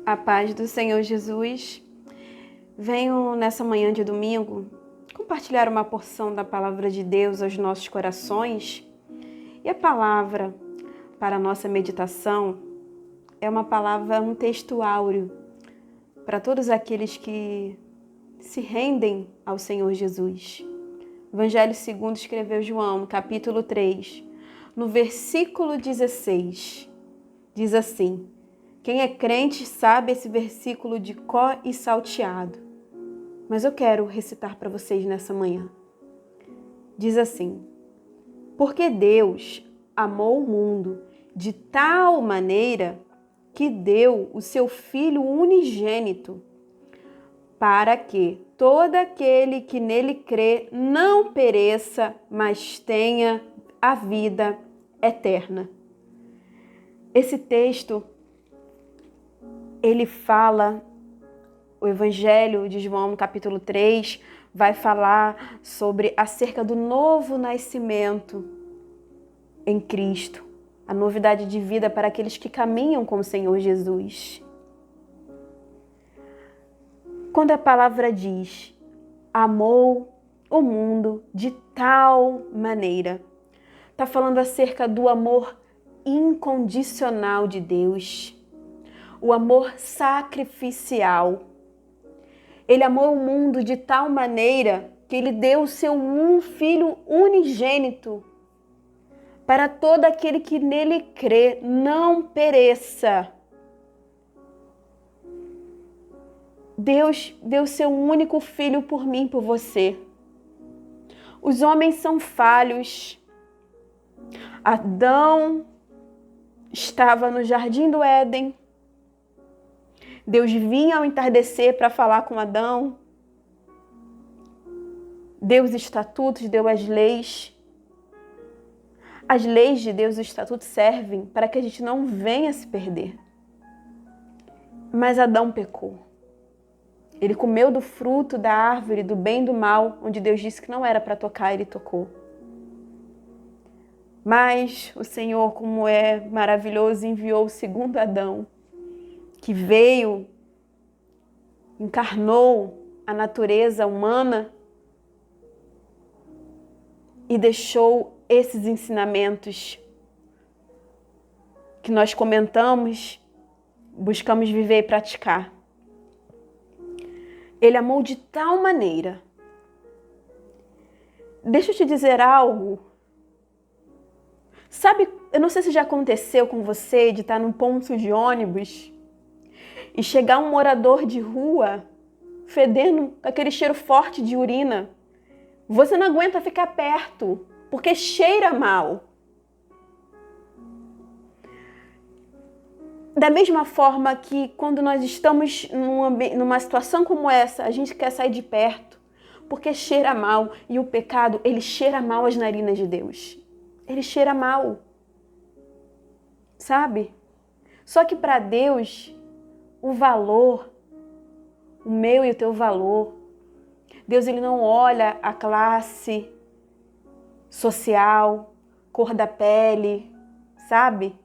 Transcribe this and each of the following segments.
A paz do Senhor Jesus. Venho nessa manhã de domingo compartilhar uma porção da palavra de Deus aos nossos corações. E a palavra para a nossa meditação é uma palavra, um texto áureo para todos aqueles que se rendem ao Senhor Jesus. Evangelho segundo escreveu João, no capítulo 3, no versículo 16. Diz assim: quem é crente sabe esse versículo de cor e salteado, mas eu quero recitar para vocês nessa manhã. Diz assim: porque Deus amou o mundo de tal maneira que deu o seu Filho unigênito, para que todo aquele que nele crê não pereça, mas tenha a vida eterna. Esse texto, ele fala, o Evangelho de João, no capítulo 3, vai falar sobre acerca do novo nascimento em Cristo, a novidade de vida para aqueles que caminham com o Senhor Jesus. Quando a palavra diz, amou o mundo de tal maneira, está falando acerca do amor incondicional de Deus, o amor sacrificial. Ele amou o mundo de tal maneira que ele deu o seu Filho unigênito para todo aquele que nele crê não pereça. Deus deu seu único Filho por mim, por você. Os homens são falhos. Adão estava no jardim do Éden. Deus vinha ao entardecer para falar com Adão. Deu os estatutos, deu as leis. As leis de Deus e os estatutos servem para que a gente não venha se perder. Mas Adão pecou. Ele comeu do fruto da árvore do bem e do mal, onde Deus disse que não era para tocar, ele tocou. Mas o Senhor, como é maravilhoso, enviou o segundo Adão, que veio, encarnou a natureza humana e deixou esses ensinamentos que nós comentamos, buscamos viver e praticar. Ele amou de tal maneira. Deixa eu te dizer algo. Sabe, eu não sei se já aconteceu com você de estar num ponto de ônibus e chegar um morador de rua fedendo com aquele cheiro forte de urina. Você não aguenta ficar perto, porque cheira mal. Da mesma forma que quando nós estamos numa situação como essa, a gente quer sair de perto, porque cheira mal. E o pecado, ele cheira mal as narinas de Deus. Ele cheira mal. Sabe? Só que para Deus, o valor, o meu e o teu valor, Deus, ele não olha a classe social, cor da pele, sabe?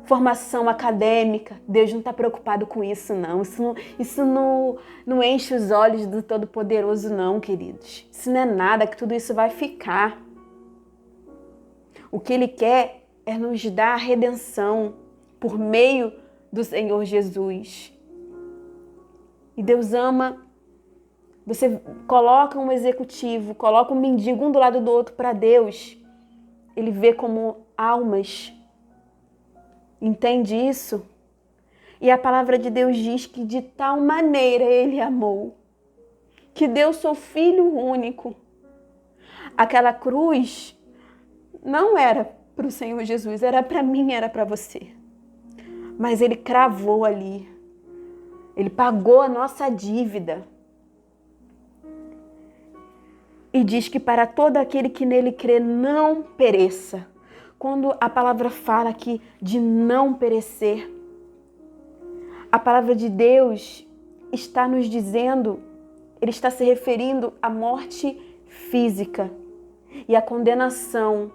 Formação acadêmica. Deus não está preocupado com isso, não. Isso não enche os olhos do Todo-Poderoso, não, queridos. Isso não é nada, que tudo isso vai ficar. O que Ele quer é nos dar a redenção por meio do Senhor Jesus. E Deus ama. Você coloca um executivo, coloca um mendigo um do lado do outro para Deus. Ele vê como almas. Entende isso? E a palavra de Deus diz que de tal maneira Ele amou, que deu seu Filho único. Aquela cruz não era para o Senhor Jesus, era para mim, era para você. Mas Ele cravou ali. Ele pagou a nossa dívida. E diz que para todo aquele que nele crê não pereça. Quando a palavra fala aqui de não perecer, a palavra de Deus está nos dizendo, ele está se referindo à morte física e à condenação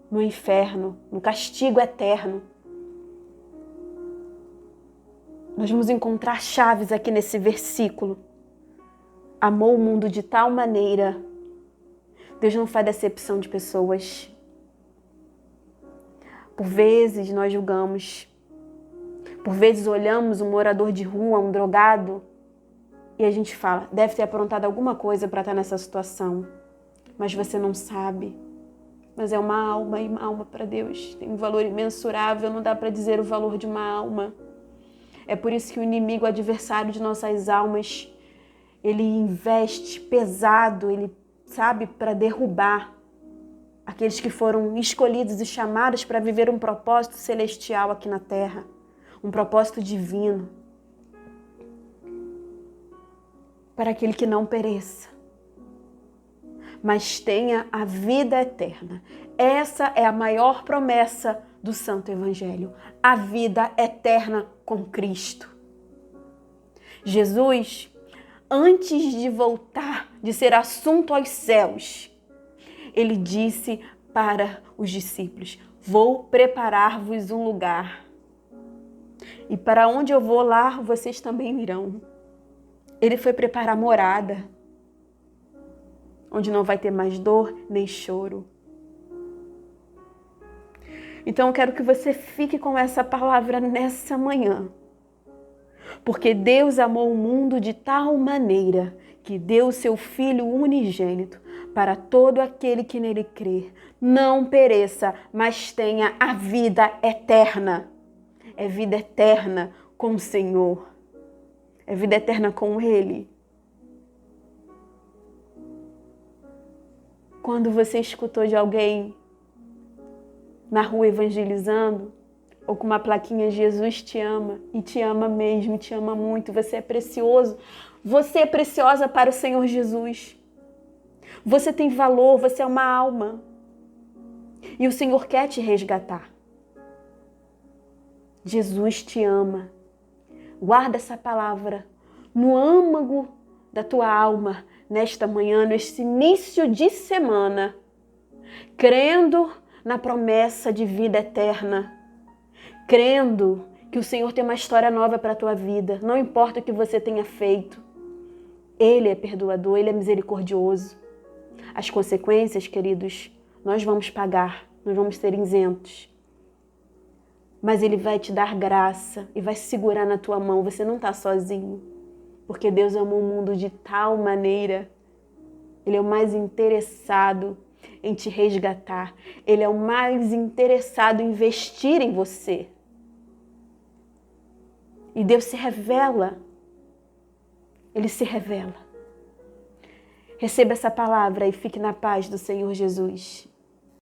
no inferno, no castigo eterno. Nós vamos encontrar chaves aqui nesse versículo. Amou o mundo de tal maneira. Deus não faz acepção de pessoas. Por vezes nós julgamos. Por vezes olhamos um morador de rua, um drogado, e a gente fala, deve ter aprontado alguma coisa para estar nessa situação. Mas você não sabe. Mas é uma alma, e uma alma para Deus tem um valor imensurável, não dá para dizer o valor de uma alma. É por isso que o inimigo, o adversário de nossas almas, ele investe pesado, ele sabe, para derrubar aqueles que foram escolhidos e chamados para viver um propósito celestial aqui na terra, um propósito divino, para aquele que não pereça, mas tenha a vida eterna. Essa é a maior promessa do Santo Evangelho, a vida eterna com Cristo. Jesus, antes de voltar, de ser assunto aos céus, ele disse para os discípulos, vou preparar-vos um lugar. E para onde eu vou lá, vocês também irão. Ele foi preparar morada, onde não vai ter mais dor nem choro. Então eu quero que você fique com essa palavra nessa manhã. Porque Deus amou o mundo de tal maneira que deu o seu Filho unigênito para todo aquele que nele crer, não pereça, mas tenha a vida eterna. É vida eterna com o Senhor. É vida eterna com Ele. Quando você escutou de alguém na rua evangelizando, ou com uma plaquinha, Jesus te ama, e te ama mesmo, te ama muito, você é precioso, você é preciosa para o Senhor Jesus. Você tem valor, você é uma alma. E o Senhor quer te resgatar. Jesus te ama. Guarda essa palavra no âmago da tua alma, nesta manhã, neste início de semana, crendo na promessa de vida eterna, crendo que o Senhor tem uma história nova para a tua vida, não importa o que você tenha feito. Ele é perdoador, Ele é misericordioso. As consequências, queridos, nós vamos pagar, nós vamos ser isentos. Mas Ele vai te dar graça e vai segurar na tua mão. Você não está sozinho, porque Deus amou o mundo de tal maneira. Ele é o mais interessado em te resgatar. Ele é o mais interessado em investir em você. E Deus se revela. Ele se revela. Receba essa palavra e fique na paz do Senhor Jesus.